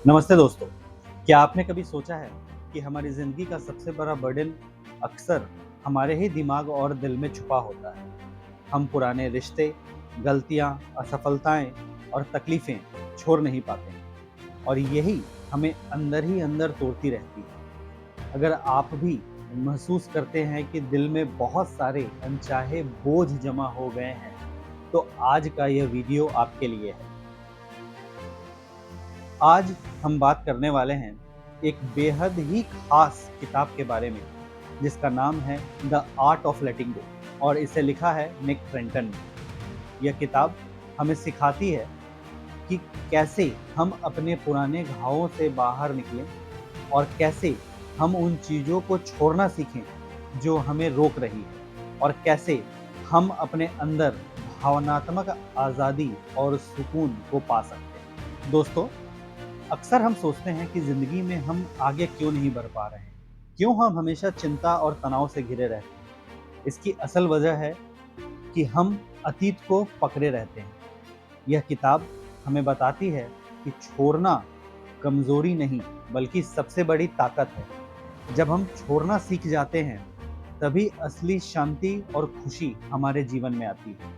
नमस्ते दोस्तों। क्या आपने कभी सोचा है कि हमारी ज़िंदगी का सबसे बड़ा बर्डन अक्सर हमारे ही दिमाग और दिल में छुपा होता है। हम पुराने रिश्ते, गलतियाँ, असफलताएँ और तकलीफ़ें छोड़ नहीं पाते और यही हमें अंदर ही अंदर तोड़ती रहती है। अगर आप भी महसूस करते हैं कि दिल में बहुत सारे अनचाहे बोझ जमा हो गए हैं, तो आज का यह वीडियो आपके लिए है। आज हम बात करने वाले हैं एक बेहद ही खास किताब के बारे में जिसका नाम है द आर्ट ऑफ लेटिंग गो और इसे लिखा है निक ट्रेंटन ने। यह किताब हमें सिखाती है कि कैसे हम अपने पुराने घावों से बाहर निकलें और कैसे हम उन चीज़ों को छोड़ना सीखें जो हमें रोक रही है और कैसे हम अपने अंदर भावनात्मक आज़ादी और सुकून को पा सकते हैं। दोस्तों, अक्सर हम सोचते हैं कि ज़िंदगी में हम आगे क्यों नहीं बढ़ पा रहे हैं? क्यों हम हमेशा चिंता और तनाव से घिरे रहते हैं? इसकी असल वजह है कि हम अतीत को पकड़े रहते हैं। यह किताब हमें बताती है कि छोड़ना कमज़ोरी नहीं, बल्कि सबसे बड़ी ताकत है। जब हम छोड़ना सीख जाते हैं, तभी असली शांति और खुशी हमारे जीवन में आती है।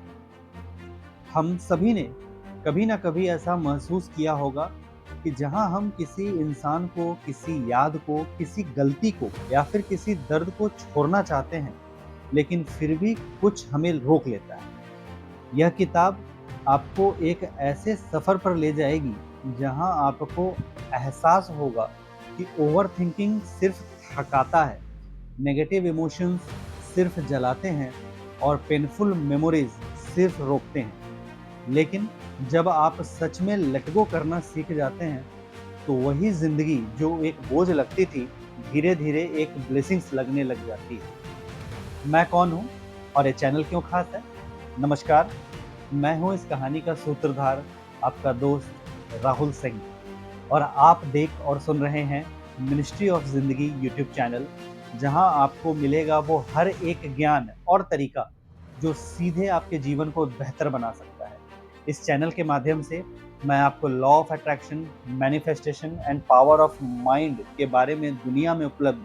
हम सभी ने कभी ना कभी ऐसा महसूस किया होगा कि जहां हम किसी इंसान को, किसी याद को, किसी गलती को या फिर किसी दर्द को छोड़ना चाहते हैं, लेकिन फिर भी कुछ हमें रोक लेता है। यह किताब आपको एक ऐसे सफ़र पर ले जाएगी जहां आपको एहसास होगा कि ओवरथिंकिंग सिर्फ थकाता है, नेगेटिव इमोशंस सिर्फ जलाते हैं और पेनफुल मेमोरीज सिर्फ रोकते हैं। लेकिन जब आप सच में लेट गो करना सीख जाते हैं, तो वही ज़िंदगी जो एक बोझ लगती थी, धीरे-धीरे एक ब्लेसिंग्स लगने लग जाती है। मैं कौन हूँ और ये चैनल क्यों खास है? नमस्कार, मैं हूँ इस कहानी का सूत्रधार, आपका दोस्त राहुल सिंह और आप देख और सुन रहे हैं मिनिस्ट्री ऑफ ज़िंदगी यूट्यूब चैनल, जहाँ आपको मिलेगा वो हर एक ज्ञान और तरीका जो सीधे आपके जीवन को बेहतर बना सकता है। इस चैनल के माध्यम से मैं आपको law of attraction, manifestation and power of mind के बारे में दुनिया में उपलब्ध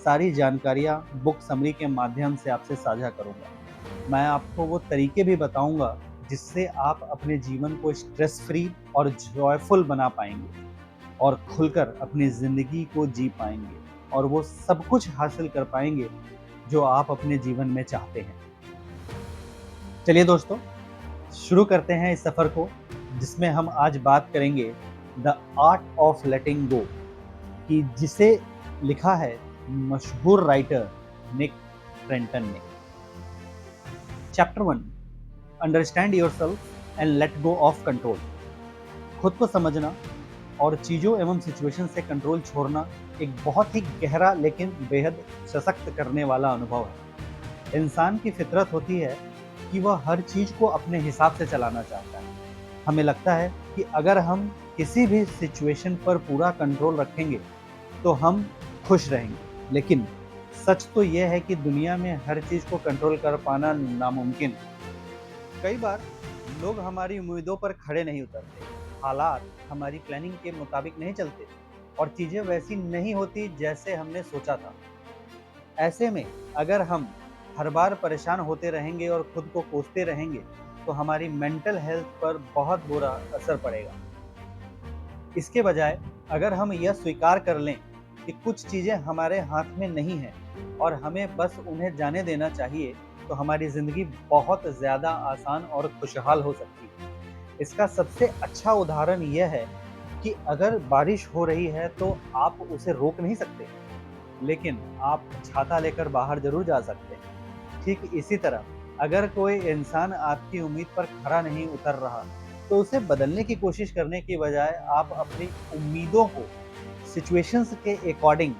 सारी जानकारियाँ बुक समरी के माध्यम से आपसे साझा करूँगा। मैं आपको वो तरीके भी बताऊँगा जिससे आप अपने जीवन को स्ट्रेस फ्री और जॉयफुल बना पाएँगे और खुलकर अपनी ज़िंदगी को जी पाएँगे और वो सब कुछ हासिल कर पाएँगे जो आप अपने जीवन में चाहते हैं। चलिए दोस्तों, शुरू करते हैं इस सफ़र को जिसमें हम आज बात करेंगे द आर्ट ऑफ लेटिंग गो, कि जिसे लिखा है मशहूर राइटर निक ट्रेंटन ने। Chapter 1, understand yourself and let go of control. खुद को समझना और चीज़ों एवं सिचुएशन से कंट्रोल छोड़ना एक बहुत ही गहरा लेकिन बेहद सशक्त करने वाला अनुभव है। इंसान की फितरत होती है कि वह हर चीज़ को अपने हिसाब से चलाना चाहता है। हमें लगता है कि अगर हम किसी भी सिचुएशन पर पूरा कंट्रोल रखेंगे तो हम खुश रहेंगे, लेकिन सच तो यह है कि दुनिया में हर चीज़ को कंट्रोल कर पाना नामुमकिन है। कई बार लोग हमारी उम्मीदों पर खड़े नहीं उतरते, हालात हमारी प्लानिंग के मुताबिक नहीं चलते और चीज़ें वैसी नहीं होती जैसे हमने सोचा था। ऐसे में अगर हम हर बार परेशान होते रहेंगे और खुद को कोसते रहेंगे, तो हमारी मेंटल हेल्थ पर बहुत बुरा असर पड़ेगा। इसके बजाय अगर हम यह स्वीकार कर लें कि कुछ चीज़ें हमारे हाथ में नहीं हैं और हमें बस उन्हें जाने देना चाहिए, तो हमारी ज़िंदगी बहुत ज़्यादा आसान और खुशहाल हो सकती है। इसका सबसे अच्छा उदाहरण यह है कि अगर बारिश हो रही है तो आप उसे रोक नहीं सकते, लेकिन आप छाता लेकर बाहर ज़रूर जा सकते हैं। ठीक इसी तरह अगर कोई इंसान आपकी उम्मीद पर खरा नहीं उतर रहा, तो उसे बदलने की कोशिश करने की बजाय आप अपनी उम्मीदों को सिचुएशंस के अकॉर्डिंग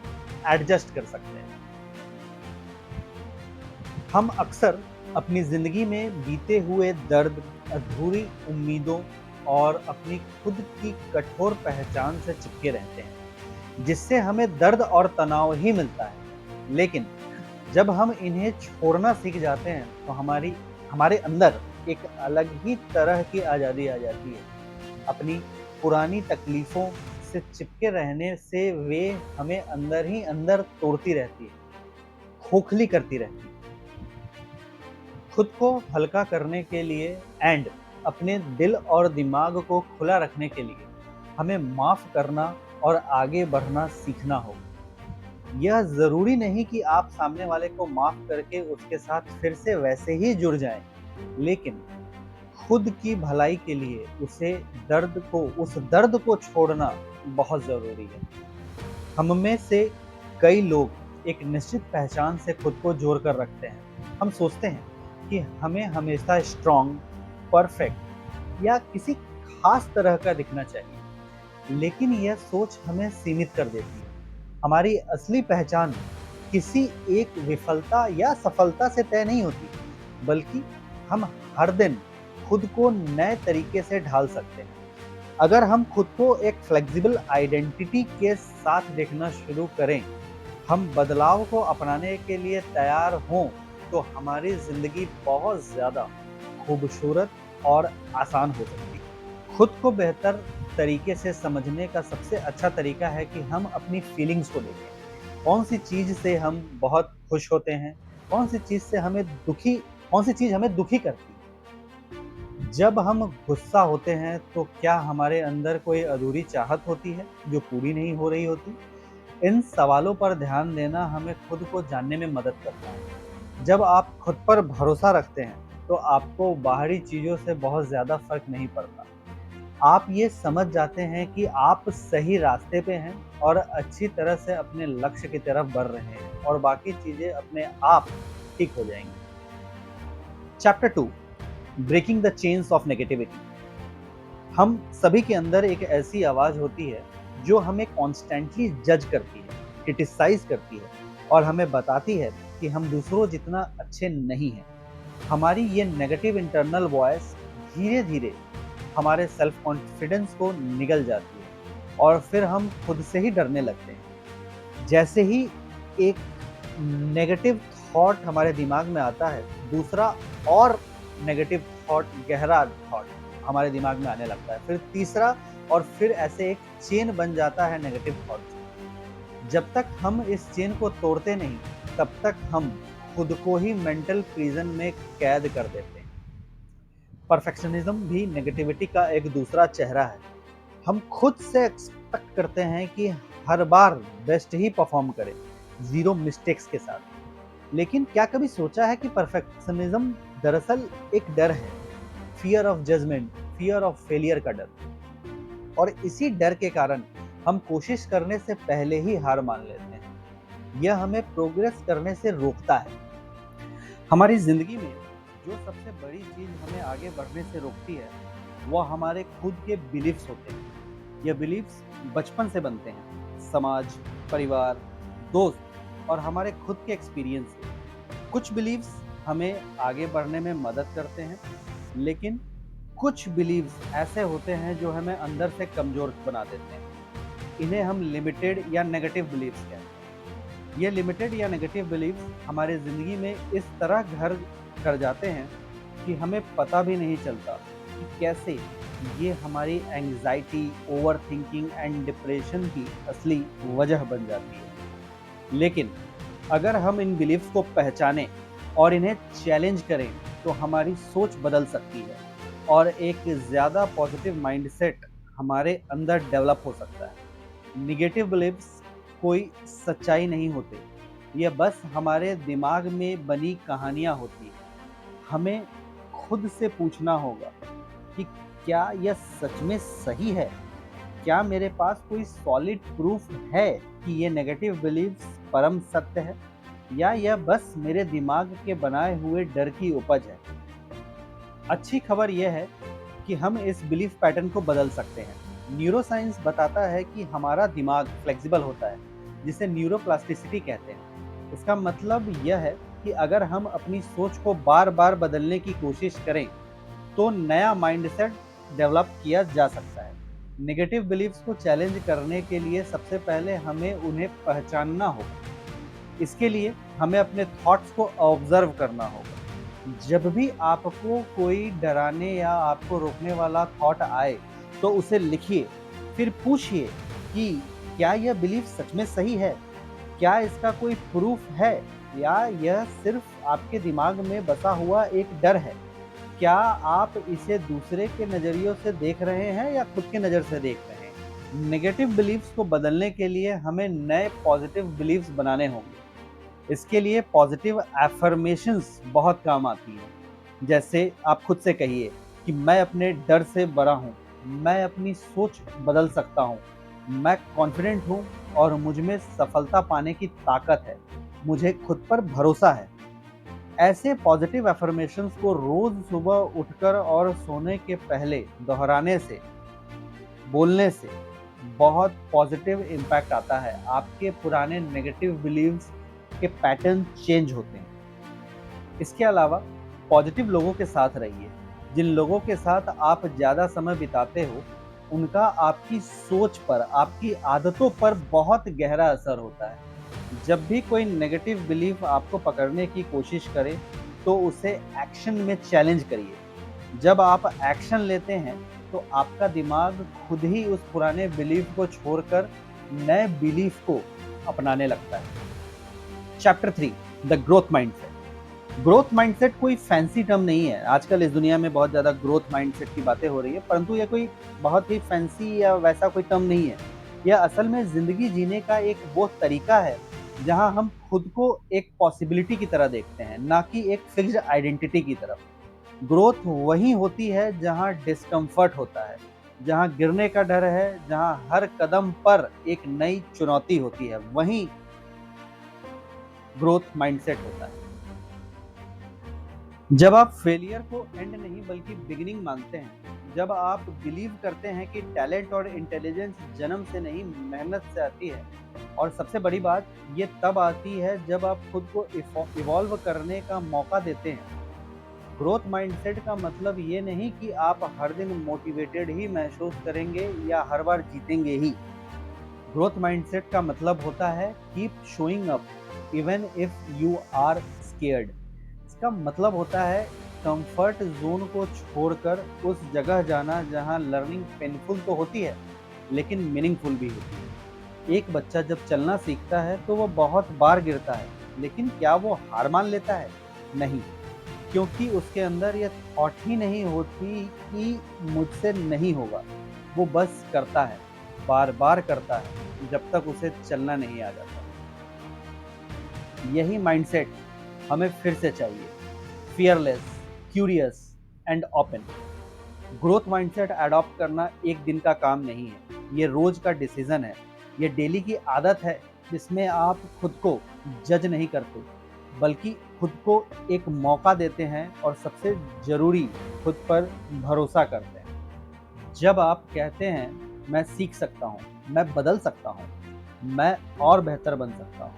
एडजस्ट कर सकते हैं। हम अक्सर अपनी ज़िंदगी में बीते हुए दर्द, अधूरी उम्मीदों और अपनी खुद की कठोर पहचान से चिपके रहते हैं, जिससे हमें दर्द और तनाव ही मिलता है। लेकिन जब हम इन्हें छोड़ना सीख जाते हैं, तो हमारे अंदर एक अलग ही तरह की आज़ादी आ जाती है। अपनी पुरानी तकलीफ़ों उससे चिपके रहने से वे हमें अंदर ही अंदर तोड़ती रहती है, खोखली करती रहती है। खुद को हल्का करने के लिए एंड अपने दिल और दिमाग को खुला रखने के लिए हमें माफ करना और आगे बढ़ना सीखना होगा। यह जरूरी नहीं कि आप सामने वाले को माफ करके उसके साथ फिर से वैसे ही जुड़ जाएं, लेकिन खुद की भलाई के लिए उस दर्द को छोड़ना बहुत जरूरी है। हम में से कई लोग एक निश्चित पहचान से खुद को जोड़ कर रखते हैं। हम सोचते हैं कि हमें हमेशा स्ट्रांग, परफेक्ट या किसी खास तरह का दिखना चाहिए, लेकिन यह सोच हमें सीमित कर देती है। हमारी असली पहचान किसी एक विफलता या सफलता से तय नहीं होती, बल्कि हम हर दिन खुद को नए तरीके से ढाल सकते हैं। अगर हम खुद को एक फ्लेक्सिबल आइडेंटिटी के साथ देखना शुरू करें, हम बदलाव को अपनाने के लिए तैयार हों, तो हमारी जिंदगी बहुत ज्यादा खूबसूरत और आसान हो सकती है। खुद को बेहतर तरीके से समझने का सबसे अच्छा तरीका है कि हम अपनी फीलिंग्स को देखें। कौन सी चीज से हम बहुत खुश होते हैं, कौन सी चीज हमें दुखी करती है। जब हम गुस्सा होते हैं तो क्या हमारे अंदर कोई अधूरी चाहत होती है जो पूरी नहीं हो रही होती? इन सवालों पर ध्यान देना हमें खुद को जानने में मदद करता है। जब आप खुद पर भरोसा रखते हैं तो आपको बाहरी चीजों से बहुत ज्यादा फर्क नहीं पड़ता। आप ये समझ जाते हैं कि आप सही रास्ते पे हैं और अच्छी तरह से अपने लक्ष्य की तरफ बढ़ रहे हैं, और बाकी चीजें अपने आप ठीक हो जाएंगी। Chapter 2, breaking the chains of negativity. हम सभी के अंदर एक ऐसी आवाज होती है जो हमें कॉन्स्टेंटली जज करती है, क्रिटिसाइज करती है और हमें बताती है कि हम दूसरों जितना अच्छे नहीं हैं। हमारी ये नेगेटिव इंटरनल वॉइस धीरे धीरे हमारे सेल्फ कॉन्फिडेंस को निगल जाती है और फिर हम खुद से ही डरने लगते हैं। जैसे ही एक नेगेटिव थॉट हमारे दिमाग में आता है, दूसरा और नेगेटिव थॉट, गहरा थॉट हमारे दिमाग में आने लगता है, फिर तीसरा, और फिर ऐसे एक चेन बन जाता है नेगेटिव थॉट। जब तक हम इस चेन को तोड़ते नहीं, तब तक हम खुद को ही मेंटल प्रिजन में कैद कर देते हैं। परफेक्शनिज्म भी नेगेटिविटी का एक दूसरा चेहरा है। हम खुद से एक्सपेक्ट करते हैं कि हर बार बेस्ट ही परफॉर्म करें, जीरो मिस्टेक्स के साथ। लेकिन क्या कभी सोचा है कि परफेक्शनिज्म दरअसल एक डर है, fear of judgment, fear of failure का डर। और इसी डर के कारण हम कोशिश करने से पहले ही हार मान लेते हैं। यह हमें प्रोग्रेस करने से रोकता है। हमारी जिंदगी में जो सबसे बड़ी चीज हमें आगे बढ़ने से रोकती है, वह हमारे खुद के बिलीफ्स होते हैं। यह बिलीफ्स बचपन से बनते हैं, समाज, परिवार, दोस्त और हमारे खुद के एक्सपीरियंस से। कुछ बिलीव्स हमें आगे बढ़ने में मदद करते हैं, लेकिन कुछ बिलीव्स ऐसे होते हैं जो हमें अंदर से कमजोर बना देते हैं। इन्हें हम लिमिटेड या नेगेटिव बिलीव्स कहते हैं। ये लिमिटेड या नेगेटिव बिलीव्स हमारी ज़िंदगी में इस तरह घर कर जाते हैं कि हमें पता भी नहीं चलता कि कैसे ये हमारी anxiety, over thinking and depression की असली वजह बन जाती है। लेकिन अगर हम इन बिलीव्स को पहचानें और इन्हें चैलेंज करें, तो हमारी सोच बदल सकती है और एक ज़्यादा पॉजिटिव माइंडसेट हमारे अंदर डेवलप हो सकता है। निगेटिव बिलीव्स कोई सच्चाई नहीं होते, ये बस हमारे दिमाग में बनी कहानियाँ होती हैं। हमें खुद से पूछना होगा कि क्या यह सच में सही है? क्या मेरे पास कोई सॉलिड प्रूफ है कि ये नेगेटिव बिलीव्स परम सत्य है, या यह बस मेरे दिमाग के बनाए हुए डर की उपज है? अच्छी खबर यह है कि हम इस बिलीफ पैटर्न को बदल सकते हैं। न्यूरोसाइंस बताता है कि हमारा दिमाग फ्लेक्सिबल होता है, जिसे न्यूरोप्लास्टिसिटी कहते हैं। इसका मतलब यह है कि अगर हम अपनी सोच को बार बार बदलने की कोशिश करें, तो नया माइंडसेट डेवलप किया जा सकता है। नेगेटिव बिलीव्स को चैलेंज करने के लिए सबसे पहले हमें उन्हें पहचानना होगा। इसके लिए हमें अपने थॉट्स को ऑब्जर्व करना होगा। जब भी आपको कोई डराने या आपको रोकने वाला थॉट आए, तो उसे लिखिए, फिर पूछिए कि क्या यह बिलीफ सच में सही है, क्या इसका कोई प्रूफ है, या यह सिर्फ आपके दिमाग में बसा हुआ एक डर है। क्या आप इसे दूसरे के नज़रियों से देख रहे हैं या खुद की नज़र से देख रहे हैं? नेगेटिव बिलीफ्स को बदलने के लिए हमें नए पॉजिटिव बिलीफ्स बनाने होंगे। इसके लिए पॉजिटिव अफ़र्मेशंस बहुत काम आती हैं। जैसे आप खुद से कहिए कि मैं अपने डर से बड़ा हूँ, मैं अपनी सोच बदल सकता हूँ, मैं कॉन्फिडेंट हूँ और मुझ में सफलता पाने की ताकत है, मुझे खुद पर भरोसा है। ऐसे पॉजिटिव अफर्मेशंस को रोज सुबह उठकर और सोने के पहले दोहराने से, बोलने से बहुत पॉजिटिव इम्पैक्ट आता है। आपके पुराने नेगेटिव बिलीव्स के पैटर्न चेंज होते हैं। इसके अलावा पॉजिटिव लोगों के साथ रहिए। जिन लोगों के साथ आप ज़्यादा समय बिताते हो, उनका आपकी सोच पर, आपकी आदतों पर बहुत गहरा असर होता है। जब भी कोई नेगेटिव बिलीफ आपको पकड़ने की कोशिश करे, तो उसे एक्शन में चैलेंज करिए। जब आप एक्शन लेते हैं, तो आपका दिमाग खुद ही उस पुराने बिलीफ को छोड़कर नए बिलीफ को अपनाने लगता है। Chapter 3, the growth mindset. Growth mindset कोई फैंसी टर्म नहीं है। आजकल इस दुनिया में बहुत ज़्यादा ग्रोथ माइंडसेट की बातें हो रही है, परंतु यह कोई बहुत ही फैंसी या वैसा कोई टर्म नहीं है। यह असल में ज़िंदगी जीने का एक वो तरीका है, जहाँ हम खुद को एक पॉसिबिलिटी की तरह देखते हैं, ना कि एक फिक्स्ड आइडेंटिटी की तरफ। ग्रोथ वहीं होती है जहाँ डिस्कम्फर्ट होता है, जहाँ गिरने का डर है, जहाँ हर कदम पर एक नई चुनौती होती है, वहीं ग्रोथ माइंडसेट होता है। जब आप फेलियर को एंड नहीं बल्कि बिगिनिंग मानते हैं, जब आप बिलीव करते हैं कि टैलेंट और इंटेलिजेंस जन्म से नहीं मेहनत से आती है, और सबसे बड़ी बात ये तब आती है जब आप खुद को इवॉल्व करने का मौका देते हैं। ग्रोथ माइंडसेट का मतलब ये नहीं कि आप हर दिन मोटिवेटेड ही महसूस करेंगे या हर बार जीतेंगे ही। ग्रोथ माइंडसेट का मतलब होता है keep showing up even if you are scared. इसका मतलब होता है कंफर्ट जोन को छोड़कर उस जगह जाना जहां लर्निंग पेनफुल तो होती है, लेकिन मीनिंगफुल भी होती है। एक बच्चा जब चलना सीखता है तो वो बहुत बार गिरता है, लेकिन क्या वो हार मान लेता है? नहीं, क्योंकि उसके अंदर ये थॉट ही नहीं होती कि मुझसे नहीं होगा। वो बस करता है, बार बार करता है, जब तक उसे चलना नहीं आ जाता। यही माइंडसेट हमें फिर से चाहिए, fearless, curious and open. Growth mindset adopt करना एक दिन का काम नहीं है, ये रोज का डिसीजन है। ये डेली की आदत है जिसमें आप खुद को जज नहीं करते, बल्कि खुद को एक मौका देते हैं और सबसे जरूरी, खुद पर भरोसा करते हैं। जब आप कहते हैं मैं सीख सकता हूँ, मैं बदल सकता हूँ, मैं और बेहतर बन सकता हूँ,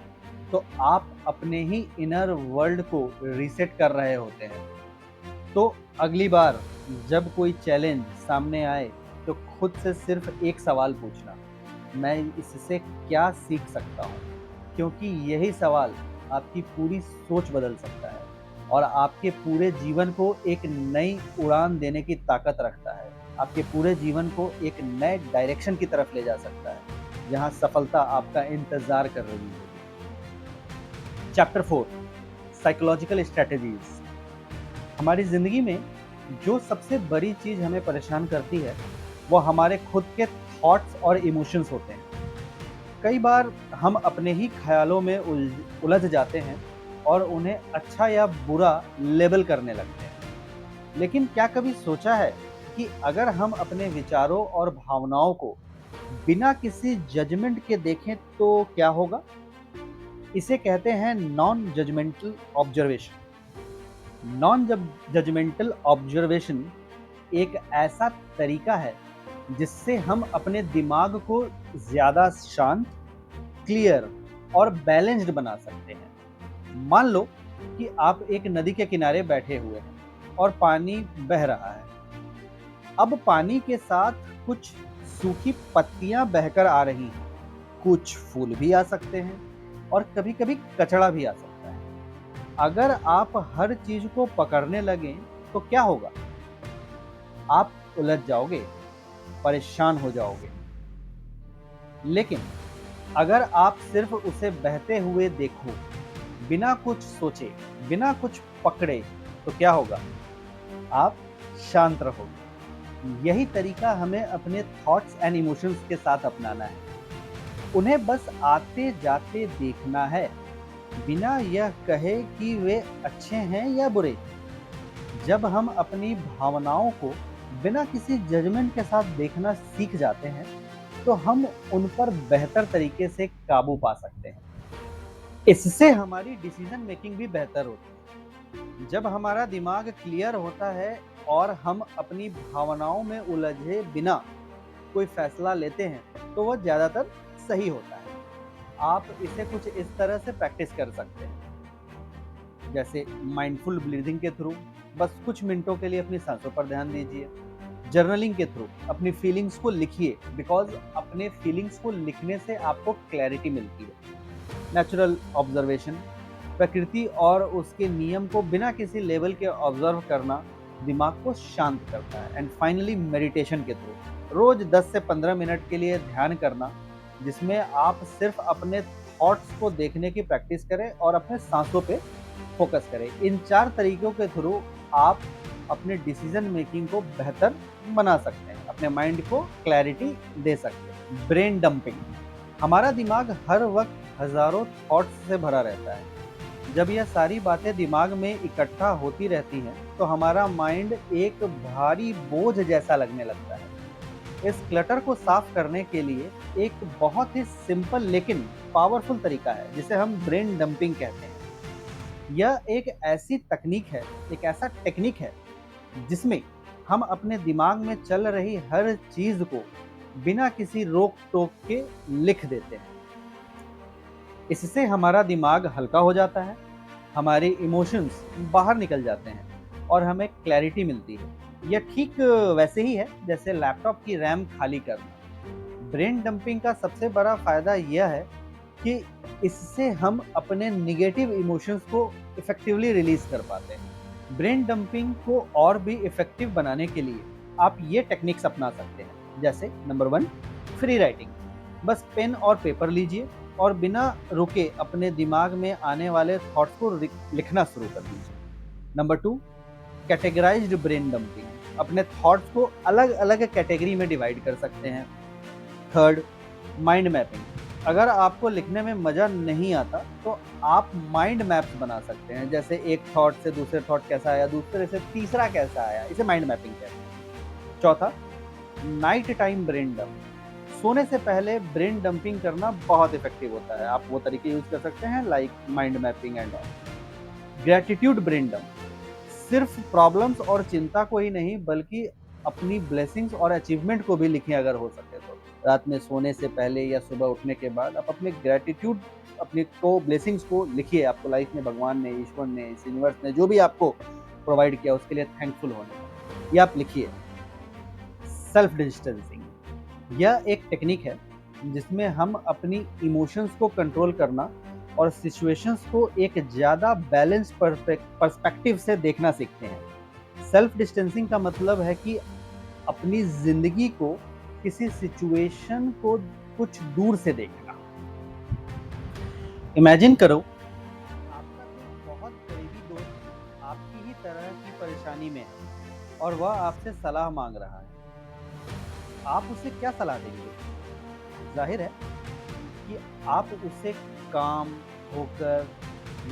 तो आप अपने ही इनर वर्ल्ड को रीसेट कर रहे होते हैं। तो अगली बार जब कोई चैलेंज सामने आए, तो खुद से सिर्फ एक सवाल पूछना, मैं इससे क्या सीख सकता हूँ? क्योंकि यही सवाल आपकी पूरी सोच बदल सकता है और आपके पूरे जीवन को एक नई उड़ान देने की ताकत रखता है। आपके पूरे जीवन को एक नए डायरेक्शन की तरफ ले जा सकता है, जहाँ सफलता आपका इंतजार कर रही है। Chapter 4, psychological strategies. हमारी ज़िंदगी में जो सबसे बड़ी चीज़ हमें परेशान करती है, वो हमारे खुद के थॉट्स और इमोशंस होते हैं। कई बार हम अपने ही ख्यालों में उलझ जाते हैं और उन्हें अच्छा या बुरा लेबल करने लगते हैं। लेकिन क्या कभी सोचा है कि अगर हम अपने विचारों और भावनाओं को बिना किसी जजमेंट के देखें तो क्या होगा? इसे कहते हैं non judgmental observation. Non judgmental observation एक ऐसा तरीका है जिससे हम अपने दिमाग को ज़्यादा शांत, क्लियर और बैलेंस्ड बना सकते हैं। मान लो कि आप एक नदी के किनारे बैठे हुए हैं और पानी बह रहा है। अब पानी के साथ कुछ सूखी पत्तियां बहकर आ रही हैं, कुछ फूल भी आ सकते हैं और कभी-कभी कचड़ा भी आ सकता है। अगर आप हर चीज को पकड़ने लगें तो क्या होगा? आप उलझ जाओगे, परेशान हो जाओगे। लेकिन अगर आप सिर्फ उसे बहते हुए देखो, बिना कुछ सोचे, बिना कुछ पकड़े, तो क्या होगा? आप शांत रहोगे। यही तरीका हमें अपने थॉट्स एंड इमोशंस के साथ अपनाना है। उन्हें बस आते-जाते देखना है, बिना यह कहे कि वे अच्छे हैं या बुरे। जब हम अपनी भावनाओं को बिना किसी जजमेंट के साथ देखना सीख जाते हैं, तो हम उन पर बेहतर तरीके से काबू पा सकते हैं। इससे हमारी डिसीजन मेकिंग भी बेहतर होती है। जब हमारा दिमाग क्लियर होता है और हम अपनी भावनाओं में उलझे बिना कोई फैसला लेते हैं, तो वह ज़्यादातर सही होता है। आप इसे कुछ इस तरह से प्रैक्टिस कर सकते हैं, जैसे माइंडफुल ब्रीदिंग के थ्रू बस कुछ मिनटों के लिए अपनी सांसों पर ध्यान दीजिए। जर्नलिंग के थ्रू अपनी फीलिंग्स को लिखिए, बिकॉज अपने फीलिंग्स को लिखने से आपको क्लैरिटी मिलती है। नेचुरल ऑब्जर्वेशन, प्रकृति और उसके नियम को बिना किसी लेवल के ऑब्जर्व करना दिमाग को शांत करता है। एंड फाइनली मेडिटेशन के थ्रू रोज 10 से 15 मिनट के लिए ध्यान करना, जिसमें आप सिर्फ अपने थॉट्स को देखने की प्रैक्टिस करें और अपने सांसों पे फोकस करें। इन 4 तरीकों के थ्रू आप अपने डिसीजन मेकिंग को बेहतर बना सकते हैं, अपने माइंड को क्लैरिटी दे सकते हैं। ब्रेन डंपिंग, हमारा दिमाग हर वक्त हजारों थॉट्स से भरा रहता है। जब यह सारी बातें दिमाग में इकट्ठा होती रहती हैं, तो हमारा माइंड एक भारी बोझ जैसा लगने लगता है। इस क्लटर को साफ करने के लिए एक बहुत ही सिंपल लेकिन पावरफुल तरीका है, जिसे हम ब्रेन डंपिंग कहते हैं। यह एक ऐसी तकनीक है, एक ऐसा टेक्निक है, जिसमें हम अपने दिमाग में चल रही हर चीज को बिना किसी रोक टोक के लिख देते हैं। इससे हमारा दिमाग हल्का हो जाता है, हमारे इमोशंस बाहर निकल जाते हैं और हमें क्लैरिटी मिलती है। यह ठीक वैसे ही है जैसे लैपटॉप की रैम खाली करना। ब्रेन डंपिंग का सबसे बड़ा फायदा यह है कि इससे हम अपने निगेटिव इमोशंस को इफेक्टिवली रिलीज कर पाते हैं। ब्रेन डंपिंग को और भी इफेक्टिव बनाने के लिए आप ये टेक्निक्स अपना सकते हैं, जैसे नंबर 1, फ्री राइटिंग। बस पेन और पेपर लीजिए और बिना रुके अपने दिमाग में आने वाले थॉट्स को लिखना शुरू कर दीजिए। Number 2, categorised brain dumping. अपने थॉट्स को अलग अलग कैटेगरी में डिवाइड कर सकते हैं। Third, mind mapping. अगर आपको लिखने में मज़ा नहीं आता, तो आप माइंड मैप्स बना सकते हैं, जैसे एक थॉट से दूसरे थॉट कैसा आया, दूसरे से तीसरा कैसा आया, इसे माइंड मैपिंग कहते हैं। चौथा, नाइट टाइम ब्रेन डंप। सोने से पहले ब्रेन डंपिंग करना बहुत इफेक्टिव होता है। आप वो तरीके यूज कर सकते हैं, like mind mapping and all. Gratitude brain dump, सिर्फ प्रॉब्लम्स और चिंता को ही नहीं, बल्कि अपनी ब्लेसिंग्स और अचीवमेंट को भी लिखें अगर हो सके तो। रात में सोने से पहले या सुबह उठने के बाद आप अपने ग्रेटिट्यूड, अपने को ब्लेसिंग्स को लिखिए। आपको लाइफ में भगवान ने, ईश्वर ने, इस यूनिवर्स ने जो भी आपको प्रोवाइड किया, उसके लिए थैंकफुल होने, ये आप लिखिए। सेल्फ डिस्टेंसिंग, यह एक टेक्निक है जिसमें हम अपनी इमोशंस को कंट्रोल करना और सिचुएशंस को एक ज़्यादा बैलेंस पर्सपेक्टिव से देखना सीखते हैं। सेल्फ डिस्टेंसिंग का मतलब है कि अपनी ज़िंदगी को, किसी सिचुएशन को कुछ दूर से देखना। इमेजिन करो, आपका कोई बहुत करीबी दोस्त आपकी ही तरह की परेशानी में है और वह आपसे सलाह मांग रहा है। आप उसे क्या सलाह देंगे? जाहिर है कि आप उसे काम होकर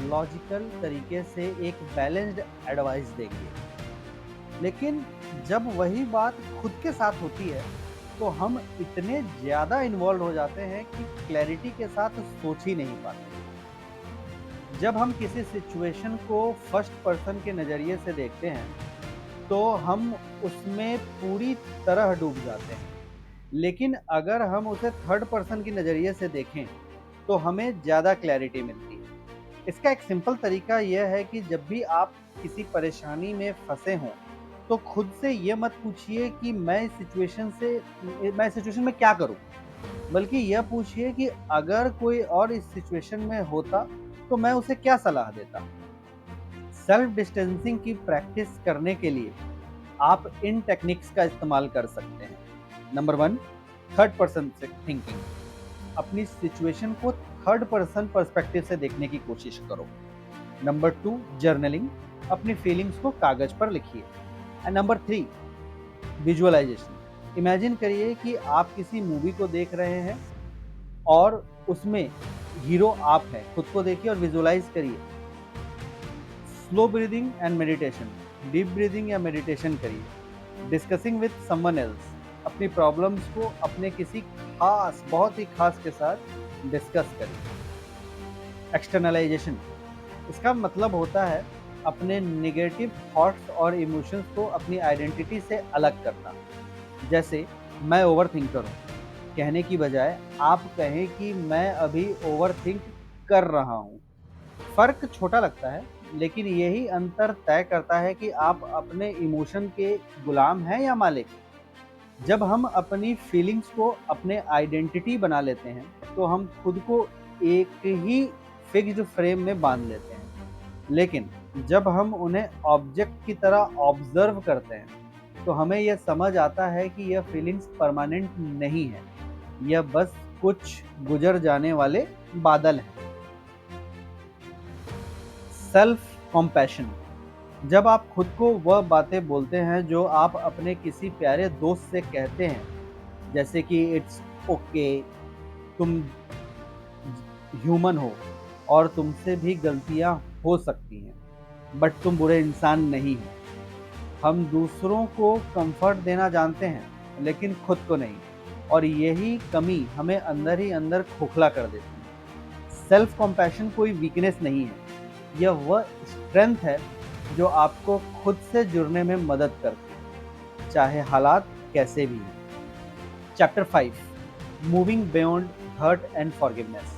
लॉजिकल तरीके से एक बैलेंस्ड एडवाइस देंगे। लेकिन जब वही बात खुद के साथ होती है, तो हम इतने ज़्यादा इन्वॉल्व हो जाते हैं कि क्लैरिटी के साथ सोच ही नहीं पाते। जब हम किसी सिचुएशन को फर्स्ट पर्सन के नज़रिए से देखते हैं, तो हम उसमें पूरी तरह डूब जाते हैं। लेकिन अगर हम उसे थर्ड पर्सन के नज़रिए से देखें, तो हमें ज़्यादा क्लैरिटी मिलती है। इसका एक सिंपल तरीका यह है कि जब भी आप किसी परेशानी में फंसे हों, तो खुद से ये मत पूछिए कि मैं इस सिचुएशन में क्या करूं, बल्कि यह पूछिए कि अगर कोई और इस सिचुएशन में होता, तो मैं उसे क्या सलाह देता। सेल्फ डिस्टेंसिंग की प्रैक्टिस करने के लिए आप इन टेक्निक्स का इस्तेमाल कर सकते हैं। Number 1, third person thinking. अपनी सिचुएशन को थर्ड पर्सन पर्सपेक्टिव से देखने की कोशिश करो। नंबर 2, जर्नलिंग, अपनी फीलिंग्स को कागज पर लिखिए। एंड नंबर 3, विजुअलाइजेशन, इमेजिन करिए कि आप किसी मूवी को देख रहे हैं और उसमें हीरो आप हैं, खुद को देखिए और विजुअलाइज करिए। Slow breathing and meditation, deep breathing या मेडिटेशन करिए। डिस्कसिंग विद समवन एल्स, अपनी प्रॉब्लम्स को अपने किसी खास, बहुत ही खास के साथ डिस्कस करिए। एक्सटर्नलाइजेशन, इसका मतलब होता है अपने नेगेटिव थॉट्स और इमोशंस को अपनी आइडेंटिटी से अलग करना। जैसे मैं ओवर थिंकर हूँ कहने की बजाय आप कहें कि मैं अभी ओवर थिंक कर रहा हूँ। फर्क छोटा लगता है, लेकिन यही अंतर तय करता है कि आप अपने इमोशन के गुलाम हैं या मालिक। जब हम अपनी फीलिंग्स को अपने आइडेंटिटी बना लेते हैं तो हम खुद को एक ही फिक्स्ड फ्रेम में बांध लेते हैं। लेकिन जब हम उन्हें ऑब्जेक्ट की तरह ऑब्जर्व करते हैं तो हमें यह समझ आता है कि यह फीलिंग्स परमानेंट नहीं है, यह बस कुछ गुजर जाने वाले बादल हैं। सेल्फ कॉम्पैशन, जब आप खुद को वह बातें बोलते हैं जो आप अपने किसी प्यारे दोस्त से कहते हैं, जैसे कि इट्स ओके, तुम ह्यूमन हो और तुमसे भी गलतियां हो सकती हैं, बट तुम बुरे इंसान नहीं हो। हम दूसरों को कंफर्ट देना जानते हैं लेकिन खुद को नहीं, और यही कमी हमें अंदर ही अंदर खोखला कर देती है। सेल्फ कॉम्पैशन कोई वीकनेस नहीं है, यह वह स्ट्रेंथ है जो आपको खुद से जुड़ने में मदद करती है, चाहे हालात कैसे भी हों। Chapter 5, moving beyond hurt and forgiveness.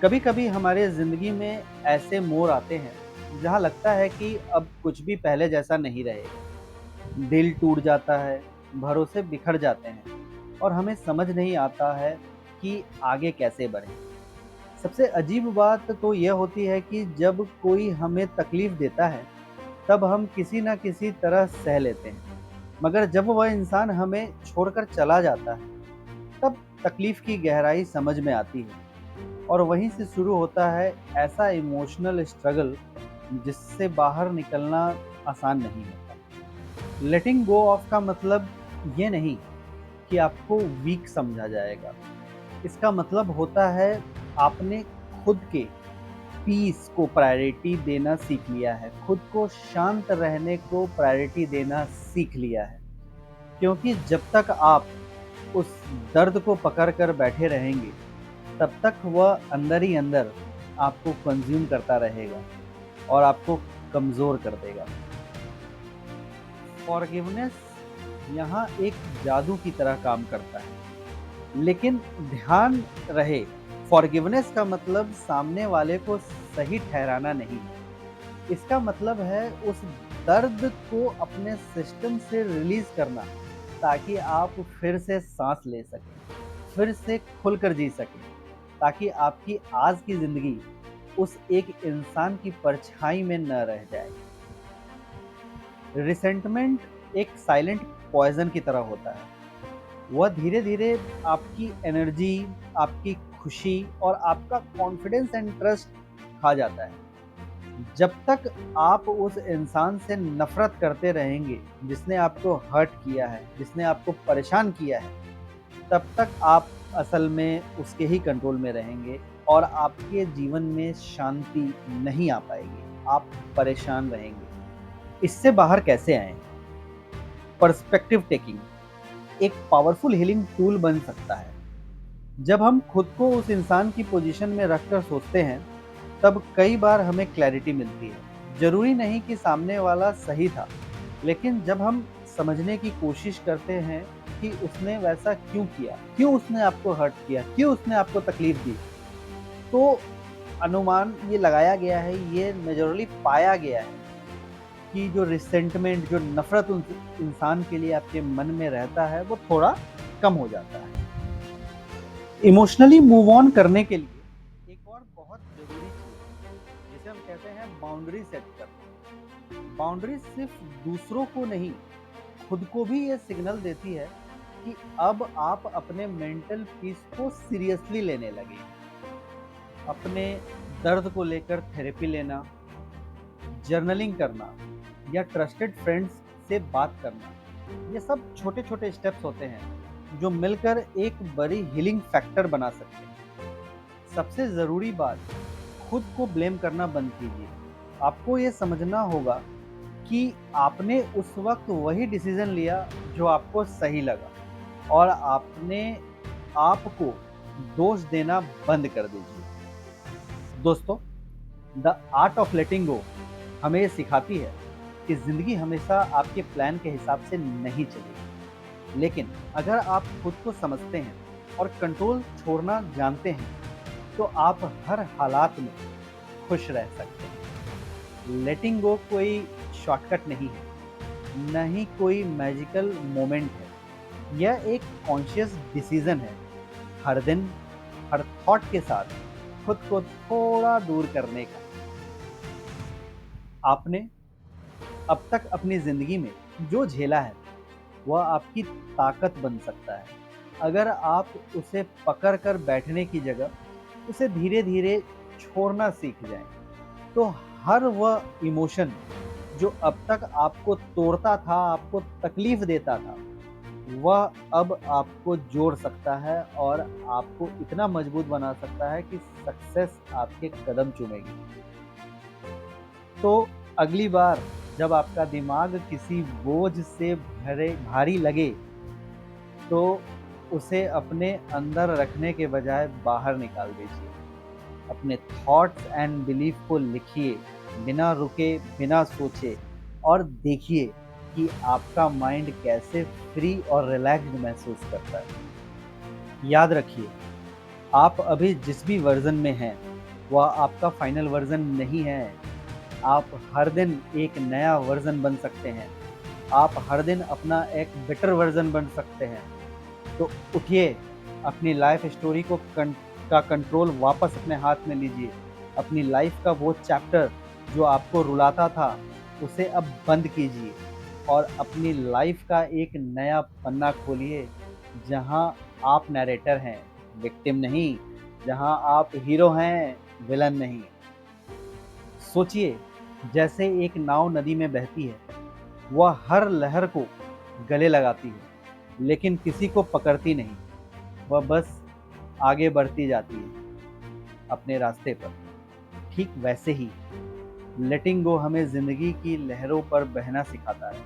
कभी कभी हमारे ज़िंदगी में ऐसे मोड़ आते हैं जहाँ लगता है कि अब कुछ भी पहले जैसा नहीं रहेगा। दिल टूट जाता है, भरोसे बिखर जाते हैं और हमें समझ नहीं आता है कि आगे कैसे बढ़ें। सबसे अजीब बात तो यह होती है कि जब कोई हमें तकलीफ देता है तब हम किसी न किसी तरह सह लेते हैं, मगर जब वह इंसान हमें छोड़कर चला जाता है तब तकलीफ की गहराई समझ में आती है, और वहीं से शुरू होता है ऐसा इमोशनल स्ट्रगल जिससे बाहर निकलना आसान नहीं होता। लेटिंग गो ऑफ का मतलब ये नहीं कि आपको वीक समझा जाएगा, इसका मतलब होता है आपने खुद के पीस को प्रायोरिटी देना सीख लिया है, खुद को शांत रहने को प्रायोरिटी देना सीख लिया है। क्योंकि जब तक आप उस दर्द को पकड़ कर बैठे रहेंगे तब तक वह अंदर ही अंदर आपको कंज्यूम करता रहेगा और आपको कमज़ोर कर देगा। फॉरगिवनेस यहाँ एक जादू की तरह काम करता है, लेकिन ध्यान रहे, फॉरगिवनेस का मतलब सामने वाले को सही ठहराना नहीं है। इसका मतलब है उस दर्द को अपने सिस्टम से रिलीज करना, ताकि आप फिर से सांस ले सकें, फिर से खुलकर जी सकें, ताकि आपकी आज की ज़िंदगी उस एक इंसान की परछाई में न रह जाए। रिसेंटमेंट एक साइलेंट पॉइजन की तरह होता है, वह धीरे धीरे आपकी एनर्जी, आपकी खुशी और आपका कॉन्फिडेंस एंड ट्रस्ट खा जाता है। जब तक आप उस इंसान से नफरत करते रहेंगे जिसने आपको हर्ट किया है, जिसने आपको परेशान किया है, तब तक आप असल में उसके ही कंट्रोल में रहेंगे और आपके जीवन में शांति नहीं आ पाएगी, आप परेशान रहेंगे। इससे बाहर कैसे आएं? पर्सपेक्टिव टेकिंग एक पावरफुल हीलिंग टूल बन सकता है। जब हम खुद को उस इंसान की पोजीशन में रखकर सोचते हैं तब कई बार हमें क्लैरिटी मिलती है। जरूरी नहीं कि सामने वाला सही था, लेकिन जब हम समझने की कोशिश करते हैं कि उसने वैसा क्यों किया, क्यों उसने आपको हर्ट किया, क्यों उसने आपको तकलीफ दी, तो अनुमान ये लगाया गया है, ये मेजरली पाया गया है कि जो रिसेंटमेंट, जो नफरत उस इंसान के लिए आपके मन में रहता है वो थोड़ा कम हो जाता है। इमोशनली मूव ऑन करने के लिए एक और बहुत जरूरी चीज जिसे हम कहते हैं बाउंड्री सेट करना। बाउंड्री सिर्फ दूसरों को नहीं, खुद को भी ये सिग्नल देती है कि अब आप अपने मेंटल पीस को सीरियसली लेने लगे। अपने दर्द को लेकर थेरेपी लेना, जर्नलिंग करना या ट्रस्टेड फ्रेंड्स से बात करना, ये सब छोटे-छोटे स्टेप्स होते हैं जो मिलकर एक बड़ी हीलिंग फैक्टर बना सकते हैं। सबसे ज़रूरी बात, खुद को ब्लेम करना बंद कीजिए। आपको ये समझना होगा कि आपने उस वक़्त वही डिसीज़न लिया जो आपको सही लगा और आपने आपको दोष देना बंद कर दीजिए। दोस्तों, द आर्ट ऑफ लेटिंग गो हमें ये सिखाती है कि ज़िंदगी हमेशा आपके प्लान के हिसाब से नहीं चलेगी। लेकिन अगर आप खुद को समझते हैं और कंट्रोल छोड़ना जानते हैं, तो आप हर हालात में खुश रह सकते हैं। लेटिंग गो कोई शॉर्टकट नहीं है, न ही कोई मैजिकल मोमेंट है। यह एक कॉन्शियस डिसीजन है, हर दिन, हर थॉट के साथ खुद को थोड़ा दूर करने का। आपने अब तक अपनी ज़िंदगी में जो झेला है, वह आपकी ताकत बन सकता है। अगर आप उसे पकड़ कर बैठने की जगह उसे धीरे-धीरे छोड़ना सीख जाएँ, तो हर वह इमोशन जो अब तक आपको तोड़ता था, आपको तकलीफ़ देता था, वह अब आपको जोड़ सकता है और आपको इतना मजबूत बना सकता है कि सक्सेस आपके कदम चूमेगी। तो अगली बार जब आपका दिमाग किसी बोझ से भारी लगे, तो उसे अपने अंदर रखने के बजाय बाहर निकाल दीजिए। अपने थॉट्स एंड बिलीफ को लिखिए, बिना रुके, बिना सोचे, और देखिए कि आपका माइंड कैसे फ्री और रिलैक्स्ड महसूस करता है। याद रखिए, आप अभी जिस भी वर्ज़न में हैं, वह आपका फाइनल वर्ज़न नहीं है। आप हर दिन एक नया वर्ज़न बन सकते हैं। आप हर दिन अपना एक बेटर वर्ज़न बन सकते हैं। तो उठिए, अपनी लाइफ़ स्टोरी का कंट्रोल वापस अपने हाथ में लीजिए। अपनी लाइफ़ का वो चैप्टर जो आपको रुलाता था, उसे अब बंद कीजिए और अपनी लाइफ़ का एक नया पन्ना खोलिए, जहाँ आप नैरेटर हैं, विक्टिम नहीं, जहाँ आप हीरो हैं, विलन नहीं। सोचिए, जैसे एक नाव नदी में बहती है, वह हर लहर को गले लगाती है, लेकिन किसी को पकड़ती नहीं। वह बस आगे बढ़ती जाती है अपने रास्ते पर। ठीक वैसे ही लेटिंग गो हमें ज़िंदगी की लहरों पर बहना सिखाता है,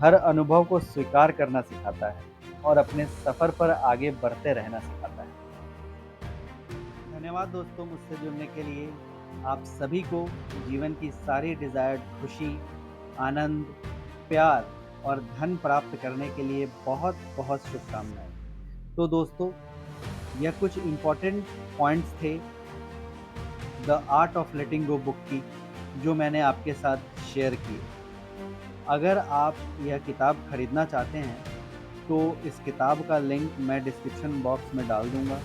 हर अनुभव को स्वीकार करना सिखाता है और अपने सफ़र पर आगे बढ़ते रहना सिखाता है। धन्यवाद दोस्तों, मुझसे जुड़ने के लिए। आप सभी को जीवन की सारी डिज़ायर्ड खुशी, आनंद, प्यार और धन प्राप्त करने के लिए बहुत बहुत शुभकामनाएँ। तो दोस्तों, यह कुछ इम्पोर्टेंट पॉइंट्स थे the art of letting go book की, जो मैंने आपके साथ शेयर किए। अगर आप यह किताब खरीदना चाहते हैं, तो इस किताब का लिंक मैं डिस्क्रिप्शन बॉक्स में डाल दूँगा।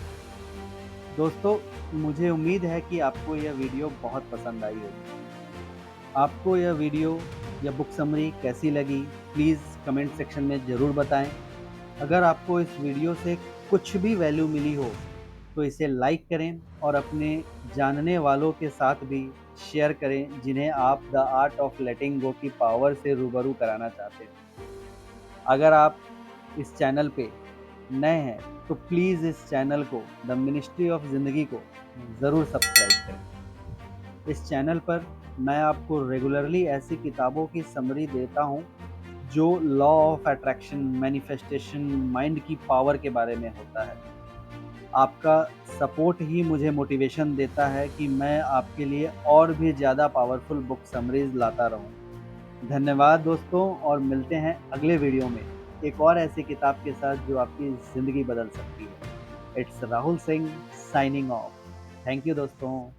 दोस्तों, मुझे उम्मीद है कि आपको यह वीडियो बहुत पसंद आई होगी। आपको यह वीडियो या बुक समरी कैसी लगी, प्लीज़ कमेंट सेक्शन में ज़रूर बताएं। अगर आपको इस वीडियो से कुछ भी वैल्यू मिली हो, तो इसे लाइक करें और अपने जानने वालों के साथ भी शेयर करें, जिन्हें आप द आर्ट ऑफ लेटिंग गो की पावर से रूबरू कराना चाहते हैं। अगर आप इस चैनल पे नए हैं, तो प्लीज़ इस चैनल को, द मिनिस्ट्री ऑफ ज़िंदगी को, ज़रूर सब्सक्राइब करें। इस चैनल पर मैं आपको रेगुलरली ऐसी किताबों की समरी देता हूँ जो law of attraction, manifestation, mind की पावर के बारे में होता है। आपका सपोर्ट ही मुझे मोटिवेशन देता है कि मैं आपके लिए और भी ज़्यादा पावरफुल बुक समरीज़ लाता रहूँ। धन्यवाद दोस्तों, और मिलते हैं अगले वीडियो में एक और ऐसी किताब के साथ जो आपकी ज़िंदगी बदल सकती है। It's Rahul Singh signing off. Thank you दोस्तों।